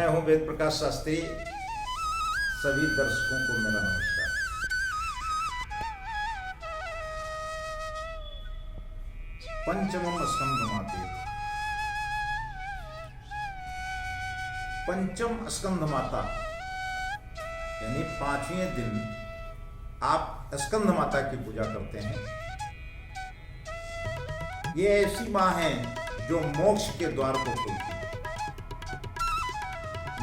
मैं हूं वेद प्रकाश शास्त्री। सभी दर्शकों को मेरा नमस्कार। पंचमम स्कंधमाते, पंचम स्कंध माता यानी पांचवें दिन आप स्कंध माता की पूजा करते हैं। ये ऐसी मां है जो मोक्ष के द्वार को खोलती है।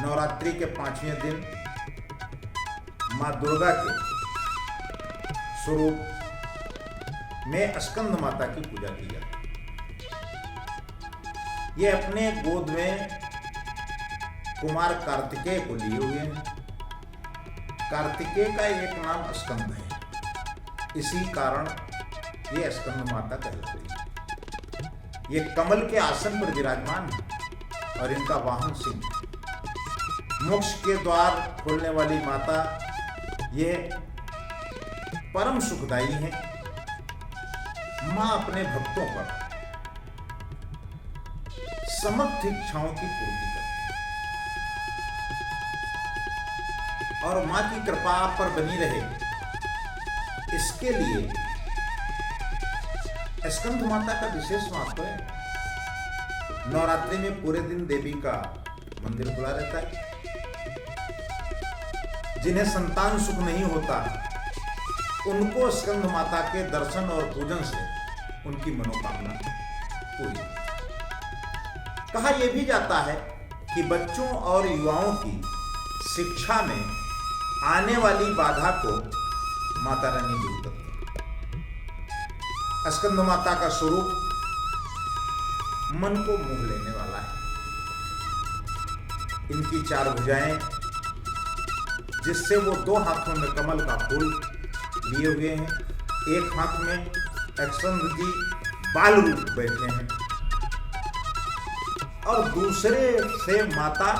नवरात्रि के पांचवें दिन मां दुर्गा के स्वरूप में स्कंद माता की पूजा की जाती है। ये अपने गोद में कुमार कार्तिकेय को लिए हुए हैं। कार्तिकेय का एक नाम स्कंद है, इसी कारण ये स्कंद माता कहलाती है। ये कमल के आसन पर विराजमान है और इनका वाहन सिंह है। मोक्ष के द्वार खोलने वाली माता ये परम सुखदायी है। मां अपने भक्तों पर समस्त इच्छाओं की पूर्ति करती है और मां की कृपा आप पर बनी रहे, इसके लिए स्कंद माता का विशेष महत्व है। नवरात्रि में पूरे दिन देवी का मंदिर खुला रहता है। जिन्हें संतान सुख नहीं होता उनको स्कंद माता के दर्शन और पूजन से उनकी मनोकामना पूरी। कहा यह भी जाता है कि बच्चों और युवाओं की शिक्षा में आने वाली बाधा को माता रानी दूर करती है। स्कंद माता का स्वरूप मन को मोह लेने वाला है। इनकी चार भुजाएं, जिससे वो दो हाथों में कमल का फूल लिए हुए हैं, एक हाथ में स्कंद जी बाल रूप बैठे हैं और दूसरे से माता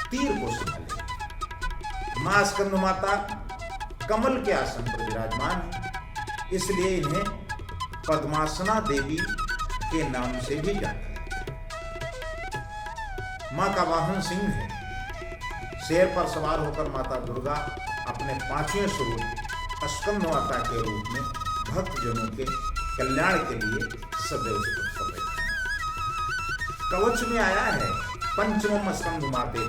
तीर को संभाले। मां स्कंद माता कमल के आसन पर विराजमान है, इसलिए इन्हें पद्मासना देवी के नाम से भी जाना जाता है। मां का वाहन सिंह है। शेर पर सवार होकर माता दुर्गा अपने पांचवें स्वरूप स्कंद माता के रूप में भक्तजनों के कल्याण के लिए सदैव तत्पर रहती है। कवच में आया है पंचमम स्कंद माते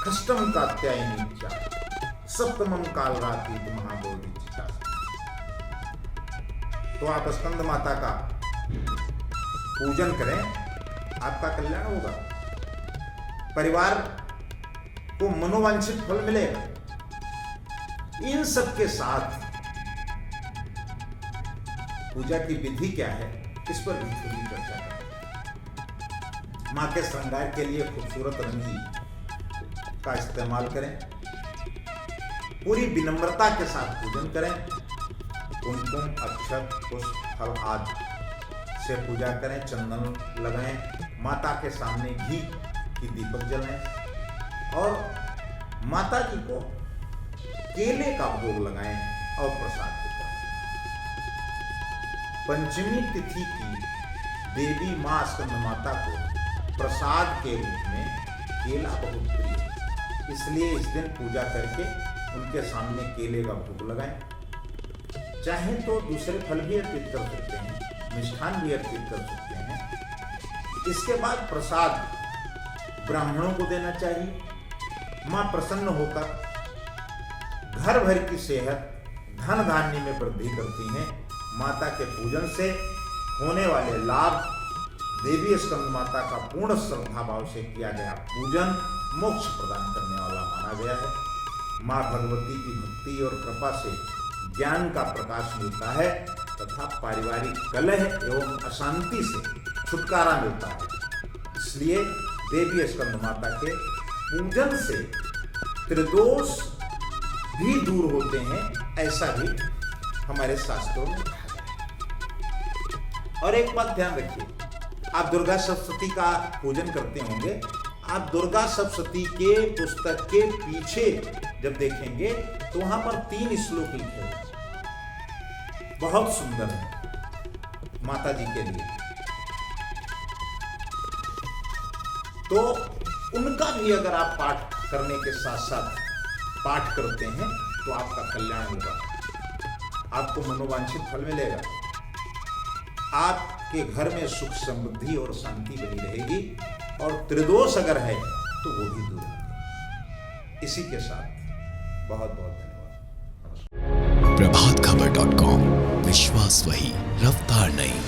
खष्टम कात्यायनी चा सप्तमम कालरात्रि महागौरी चिता। तो आप स्कंद माता का पूजन करें, आपका कल्याण होगा, परिवार को मनोवांछित फल मिलेगा। इन सब के साथ पूजा की विधि क्या है, इस पर भी थोड़ी चर्चा करें। मां के श्रृंगार के लिए खूबसूरत रंगी का इस्तेमाल करें। पूरी विनम्रता के साथ पूजन करें। कुमकुम, अक्षत, पुष्प, फल आदि से पूजा करें। चंदन लगाएं। माता के सामने घी की दीपक जलाएं और माता जी को केले का भोग लगाएं और प्रसाद दें। पंचमी तिथि की देवी मां स्कंद माता को प्रसाद के रूप में केला बहुत प्रिय है, इसलिए इस दिन पूजा करके उनके सामने केले का भोग लगाएं। चाहे तो दूसरे फल भी अर्पित कर सकते हैं, मिष्ठान भी अर्पित कर सकते हैं। इसके बाद प्रसाद ब्राह्मणों को देना चाहिए। मां प्रसन्न होकर घर भर की सेहत, धन धान्य में वृद्धि करती हैं। माता के पूजन से होने वाले लाभ, देवी स्कंद माता का पूर्ण श्रद्धा भाव से किया गया पूजन मोक्ष प्रदान करने वाला माना गया है। मां भगवती की भक्ति और कृपा से ज्ञान का प्रकाश मिलता है तथा पारिवारिक कलह एवं अशांति से छुटकारा मिलता है। इसलिए देवी स्कंद माता के पूजन से त्रिदोष भी दूर होते हैं, ऐसा भी हमारे शास्त्रों में कहा गया है। और एक बात ध्यान रखिए, आप दुर्गा सप्तशती का पूजन करते होंगे। आप दुर्गा सप्तशती के पुस्तक के पीछे जब देखेंगे तो वहां पर 3 श्लोक लिखे हैं, बहुत सुंदर है माता जी के लिए। तो उनका भी अगर आप पाठ करने के साथ साथ पाठ करते हैं तो आपका कल्याण होगा, आपको मनोवांछित फल मिलेगा, आपके घर में सुख समृद्धि और शांति बनी रहेगी, और त्रिदोष अगर है तो वो भी दूर होंगे। इसी के साथ बहुत बहुत धन्यवाद। प्रभातखबर.com, विश्वास वही, रफ्तार नहीं।